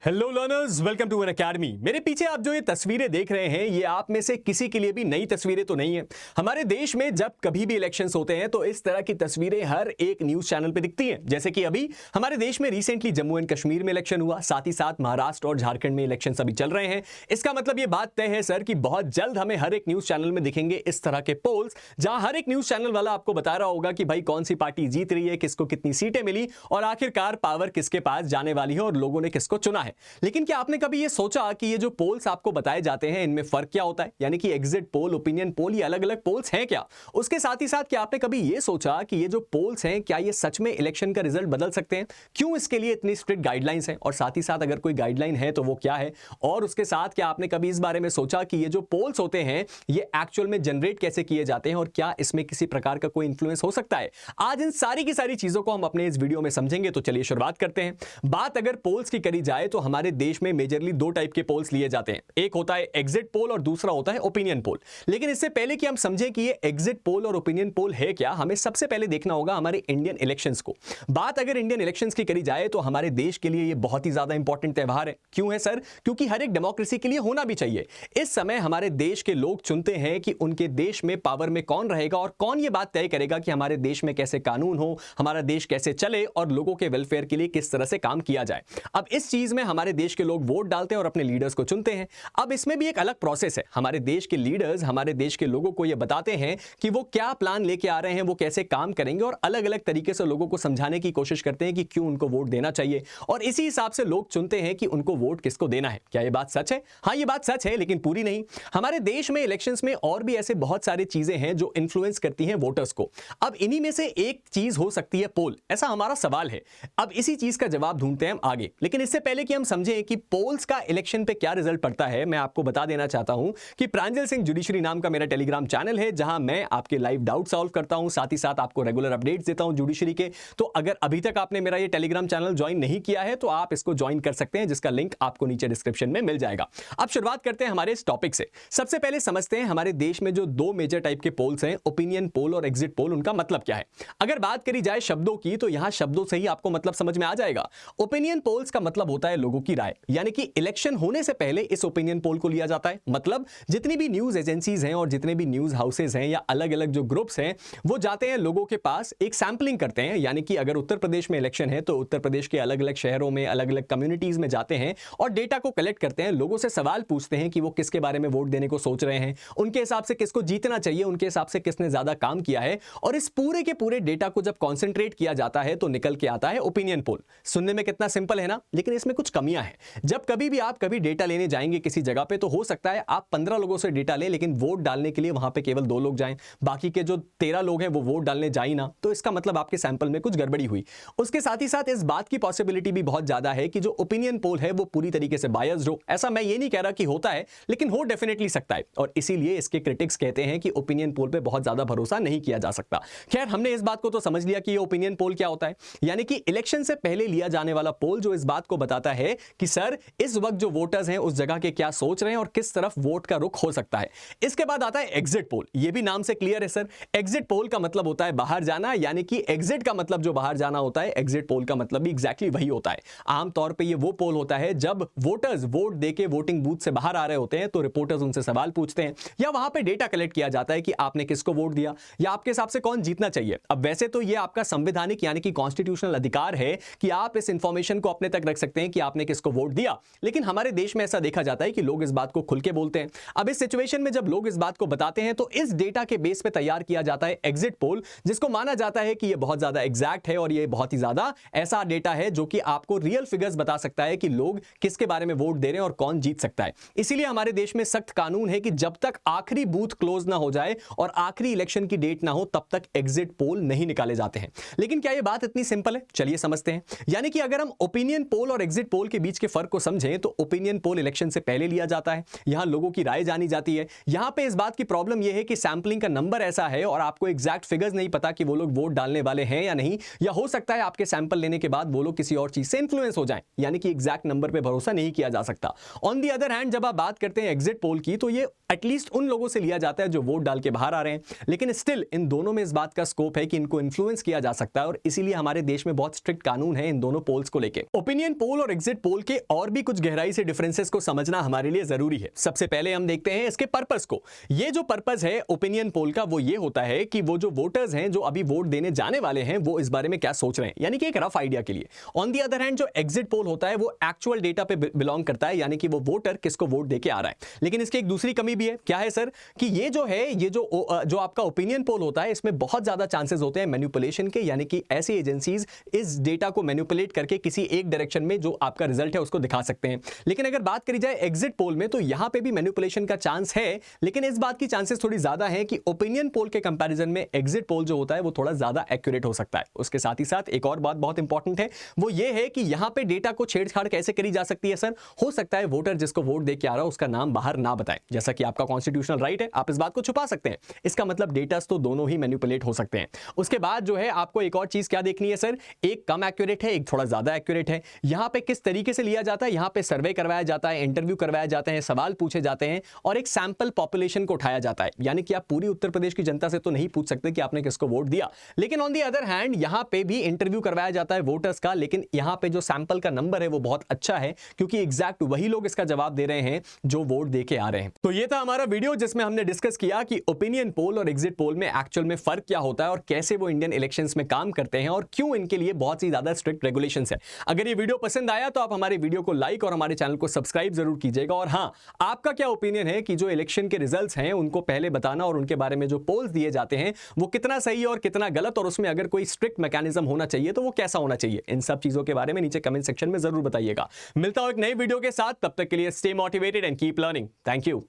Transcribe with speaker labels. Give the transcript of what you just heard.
Speaker 1: Hello learners, welcome to N academy. मेरे पीछे आप जो ये तस्वीरें देख रहे हैं, ये आप में से किसी के लिए भी नई तस्वीरें तो नहीं है। हमारे देश में जब कभी भी इलेक्शंस होते हैं तो इस तरह की तस्वीरें हर एक न्यूज चैनल पे दिखती हैं। जैसे कि अभी हमारे देश में रिसेंटली जम्मू एंड कश्मीर में इलेक्शन हुआ, साथ ही साथ महाराष्ट्र और झारखंड में इलेक्शन अभी चल रहे हैं। इसका मतलब ये बात तय है सर कि बहुत जल्द हमें हर एक न्यूज चैनल में दिखेंगे इस तरह के पोल्स, जहां हर एक न्यूज चैनल वाला आपको बता रहा होगा कि भाई कौन सी पार्टी जीत रही है, किसको कितनी सीटें मिली और आखिरकार पावर किसके पास जाने वाली है और लोगों ने किसको चुना है। लेकिन क्या आपने कभी ये सोचा कि ये जो पोल्स आपको बताए जाते हैं इनमें फर्क क्या होता है? यानी कि एग्जिट पोल, ओपिनियन पोल, ये अलग अलग पोल्स हैं क्या? उसके साथ ही साथ क्या आपने कभी ये सोचा कि ये जो पोल्स हैं क्या ये सच में इलेक्शन का रिजल्ट बदल सकते हैं? क्यों इसके लिए इतनी स्ट्रिक्ट गाइडलाइंस हैं? और साथ ही साथ अगर कोई गाइडलाइन है तो वो क्या है? और उसके साथ क्या आपने कभी इस बारे में सोचा कि ये जो पोल्स होते हैं ये एक्चुअल में जनरेट कैसे किए जाते हैं और क्या इसमें किसी प्रकार का कोई इंफ्लुएंस हो सकता है? आज इन सारी की सारी चीजों को हम अपने इस वीडियो में समझेंगे। तो चलिए शुरुआत करते हैं। बात अगर पोल्स की करी जाए तो हमारे देश में मेजरली दो टाइप के पोल्स लिए जाते हैं। एक होता है एग्जिट पोल और दूसरा होता है ओपिनियन पोल। लेकिन इससे पहले कि हम समझें कि ये एग्जिट पोल और ओपिनियन पोल है क्या, हमें सबसे पहले देखना होगा हमारे इंडियन इलेक्शंस को। बात अगर इंडियन इलेक्शंस की करी जाए तो हमारे देश के लिए ये बहुत ही ज्यादा इंपॉर्टेंट त्योहार है। क्यों है सर? क्योंकि हर एक डेमोक्रेसी के लिए होना भी चाहिए। इस समय हमारे देश के लोग चुनते हैं कि उनके देश में पावर में कौन रहेगा और कौन ये बात तय करेगा कि हमारे देश में कैसे कानून हो, हमारा देश कैसे चले और लोगों के वेलफेयर के लिए किस तरह से काम किया जाए। अब इस चीज में हमारे देश के लोग वोट डालते हैं और अपने लीडर्स को चुनते हैं। अब इसमें भी एक अलग प्रोसेस है। हमारे देश के लीडर्स हमारे देश के लोगों को यह बताते हैं कि वो क्या प्लान लेके आ रहे हैं, वो कैसे काम करेंगे और अलग अलग तरीके से लोगों को समझाने की कोशिश करते हैं कि क्यों उनको वोट देना चाहिए और इसी हिसाब से लोग चुनते हैं कि उनको वोट किसको देना है। क्या यह बात सच है? हाँ, यह बात सच है, लेकिन पूरी नहीं। हमारे देश में इलेक्शंस में और भी ऐसे बहुत सारी चीजें हैं जो इन्फ्लुएंस करती हैं वोटर्स को। अब इन्हीं में से एक चीज हो सकती है पोल। ऐसा हमारा सवाल है। अब इसी चीज का जवाब ढूंढते हैं हम आगे। लेकिन इससे पहले कि हम समझें कि पोल्स का इलेक्शन पे क्या रिजल्ट पड़ता है, मैं आपको बता देना चाहता हूं कि प्रांजल सिंह जुडिशरी नाम का मेरा टेलीग्राम चैनल है जहां मैं आपके लाइव डाउट सॉल्व करता हूं, साथ ही साथ आपको रेगुलर अपडेट्स देता हूं जुडिशरी के। तो अगर अभी तक आपने मेरा ये टेलीग्राम चैनल ज्वाइन नहीं किया है तो आप इसको ज्वाइन कर सकते हैं, जिसका लिंक आपको नीचे डिस्क्रिप्शन में मिल जाएगा। अब शुरुआत करते हैं हमारे इस टॉपिक से। सबसे पहले समझते हैं हमारे देश में जो दो मेजर टाइप के पोल्स हैं, ओपिनियन पोल और एग्जिट पोल, उनका मतलब क्या है। अगर बात करी जाए शब्दों की तो यहां शब्दों से ही आपको मतलब समझ में आ जाएगा। ओपिनियन पोल्स का मतलब होता है लोगों की राय, यानी कि इलेक्शन होने से पहले इस ओपिनियन पोल को लिया जाता है। मतलब जितनी भी न्यूज एजेंसीज हैं और जितने भी न्यूज हाउसेज हैं या अलग अलग जो ग्रुप्स हैं, वो जाते हैं लोगों के पास, एक सैंपलिंग करते हैं। यानी कि अगर उत्तर प्रदेश में इलेक्शन है तो उत्तर प्रदेश के अलग अलग शहरों में, अलग अलग कम्युनिटीज में जाते हैं और डेटा को कलेक्ट करते हैं, लोगों से सवाल पूछते हैं कि वो किसके बारे में वोट देने को सोच रहे हैं, उनके हिसाब से किसको जीतना चाहिए, उनके हिसाब से किसने ज्यादा काम किया है। और इस पूरे के पूरे डेटा को जब कॉन्सेंट्रेट किया जाता है तो निकल के आता है ओपिनियन पोल। सुनने में कितना सिंपल है ना, लेकिन इसमें कुछ कमियां हैं। जब कभी भी आप कभी डेटा लेने जाएंगे किसी जगह पे तो हो सकता है आप 15 लोगों से डेटा लें, लेकिन वोट डालने के लिए वहां पे केवल 2 लोग जाएं, बाकी के जो 13 लोग हैं वो वोट डालने जाए ना, तो इसका मतलब आपके सैंपल में कुछ गड़बड़ी हुई। उसके साथ ही साथ इस बात की पॉसिबिलिटी भी बहुत ज्यादा है कि जो ओपिनियन पोल है वो पूरी तरीके से बायस्ड हो। ऐसा मैं ये नहीं कह रहा कि होता है, लेकिन हो डेफिनेटली सकता है और इसीलिए इसके क्रिटिक्स कहते हैं कि ओपिनियन पोल पे बहुत ज्यादा भरोसा नहीं किया जा सकता। खैर, हमने इस बात को तो समझ लिया कि ये ओपिनियन पोल क्या होता है, यानी कि इलेक्शन से पहले लिया जाने वाला पोल जो इस बात को बताता है कि सर इस वक्त जो वोटर्स हैं उस जगह के क्या सोच रहे हैं और किस तरफ वोट का रुख हो सकता है। इसके बाद आता है एग्जिट पोल। ये भी नाम से क्लियर है सर। एग्जिट पोल का मतलब होता है बाहर जाना, यानी कि एग्जिट का मतलब जो बाहर जाना होता है, एग्जिट पोल का मतलब भी एग्जैक्टली वही होता है। आमतौर पे ये वो पोल होता है जब वोटर्स वोट देके वोटिंग बूथ से बाहर आ रहे होते हैं तो रिपोर्टर्स उनसे सवाल पूछते हैं या वहां पे डेटा कलेक्ट किया जाता है कि आपने किसको वोट दिया या आपके हिसाब से कौन जीतना चाहिए। अब वैसे तो ये आपका संवैधानिक यानी कि कॉन्स्टिट्यूशनल अधिकार है कि आप इस इंफॉर्मेशन को अपने तक रख सकते हैं कि आपने किसको वोट दिया, लेकिन हमारे देश में ऐसा देखा जाता है कि लोग इस बात को खुल के बोलते हैं। अब इस सिचुएशन में जब लोग इस बात को बताते हैं तो इस डेटा के बेस पे तैयार किया जाता है एग्जिट पोल, जिसको माना जाता है कि ये बहुत ज्यादा एग्जैक्ट है और ये बहुत ही ज्यादा ऐसा डेटा है जो कि आपको रियल फिगर्स बता सकता है कि लोग किसके बारे में वोट दे रहे हैं और कौन जीत सकता है। इसीलिए हमारे देश में सख्त कानून है कि जब तक आखिरी बूथ क्लोज ना हो जाए और आखिरी इलेक्शन की डेट ना हो तब तक एग्जिट पोल नहीं निकाले जाते हैं। लेकिन क्या यह बात इतनी सिंपल है? चलिए समझते हैं। यानी कि अगर हम ओपिनियन पोल और एग्जिट पोल के बीच के फर्क को समझें तो ओपिनियन पोल इलेक्शन से पहले लिया जाता है, यहां लोगों की राय जानी जाती है। यहां पे इस बात की प्रॉब्लम यह है कि सैंपलिंग का नंबर ऐसा है और आपको एग्जैक्ट फिगर्स नहीं पता कि वो लोग वोट डालने वाले हैं या नहीं, या हो सकता है आपके सैंपल लेने के बाद वो लोग किसी और चीज से इंफ्लुएंस हो जाएं, यानी कि एग्जैक्ट नंबर पे भरोसा नहीं किया जा सकता। ऑन दी अदर हैंड जब आप बात करते हैं एग्जिट पोल की तो ये एटलीस्ट उन लोगों से लिया जाता है जो वोट डाल के बाहर आ रहे हैं, लेकिन स्टिल इन दोनों में इस बात का स्कोप है कि इनको इन्फ्लुएंस किया जा सकता है और इसीलिए हमारे देश में बहुत स्ट्रिक्ट कानून है इन दोनों पोल्स को लेकर। ओपिनियन पोल और एग्जिट पोल के और भी कुछ गहराई से डिफरेंसेस को समझना हमारे लिए जरूरी है। सबसे पहले हम देखते हैं इसके पर्पस को। ये जो पर्पस है ओपिनियन पोल का वो ये होता है कि वो जो वोटर्स हैं जो अभी वोट देने जाने वाले हैं वो इस बारे में क्या सोच रहे हैं, यानी कि एक रफ आइडिया के लिए। ऑन दी अदर हैंड जो एग्जिट पोल होता है वो एक्चुअल डेटा पे बिलोंग करता है, यानी कि वो वोटर किसको वोट देके आ रहा है। लेकिन इसकी एक दूसरी कमी भी है। क्या है सर? कि ये जो आपका ओपिनियन पोल होता है इसमें बहुत ज्यादा चांसेस होते हैं मैनिपुलेशन के, यानी कि ऐसी एजेंसीज इस डेटा को मैनिपुलेट करके किसी एक डायरेक्शन में जो आपका रिजल्ट है उसको दिखा सकते हैं। लेकिन अगर बात करी जाए एग्जिट पोल में तो यहां पे भी मैनिपुलेशन का चांस है, लेकिन इस बात की चांसेस थोड़ी ज्यादा है कि ओपिनियन पोल के कंपैरिजन में एग्जिट पोल जो होता है वो थोड़ा ज्यादा एक्यूरेट हो सकता है। उसके साथ ही साथ एक और बात बहुत इंपॉर्टेंट है, वो ये है कि यहां पे डेटा को छेड़छाड़ कैसे करी जा सकती है सर? हो सकता है वोटर जिसको वोट दे के आ रहा है उसका नाम बाहर ना बताए, जैसा कि आपका कॉन्स्टिट्यूशनल राइट है, आप इस बात को छुपा सकते हैं। इसका मतलब डेटा तो दोनों ही मैनिपुलेट हो सकते हैं। उसके बाद जो है आपको एक और चीज क्या देखनी है सर? एक कम एक्यूरेट है, एक थोड़ा ज्यादा एक्यूरेट है। यहां पे किस तरीके से लिया जाता है? यहां पे सर्वे करवाया जाता है, इंटरव्यू करवाया जाते हैं, सवाल पूछे जाते हैं और एक सैंपल पॉपुलेशन को उठाया जाता है। यानी कि आप पूरी उत्तर प्रदेश की जनता से तो नहीं पूछ सकते कि आपने किसको वोट दिया, लेकिन ऑन दी अदर हैंड यहां पे भी इंटरव्यू करवाया जाता है वोटर्स का, लेकिन यहां पे जो सैंपल का नंबर है वो बहुत अच्छा है क्योंकि एग्जैक्ट वही लोग इसका जवाब दे रहे हैं जो वोट दे के आ रहे हैं। तो ये था हमारा वीडियो जिसमें हमने डिस्कस किया कि ओपिनियन पोल और एग्जिट पोल में एक्चुअल में फर्क क्या होता है और कैसे वो इंडियन इलेक्शंस में काम करते हैं और क्यों इनके लिए बहुत ही ज्यादा स्ट्रिक्ट रेगुलेशंस है। अगर ये वीडियो पसंद आया तो आप हमारे वीडियो को लाइक और हमारे चैनल को सब्सक्राइब जरूर कीजिएगा। और हाँ, आपका क्या ओपिनियन है कि जो इलेक्शन के रिजल्ट्स हैं उनको पहले बताना और उनके बारे में जो पोल्स दिए जाते हैं वो कितना सही और कितना गलत, और उसमें अगर कोई स्ट्रिक्ट मैकेनिज्म होना चाहिए तो वो कैसा होना चाहिए, इन सब चीजों के बारे में नीचे कमेंट सेक्शन में जरूर बताइएगा। मिलता हूं एक नई वीडियो के साथ, तब तक के लिए stay motivated and keep learning. Thank you.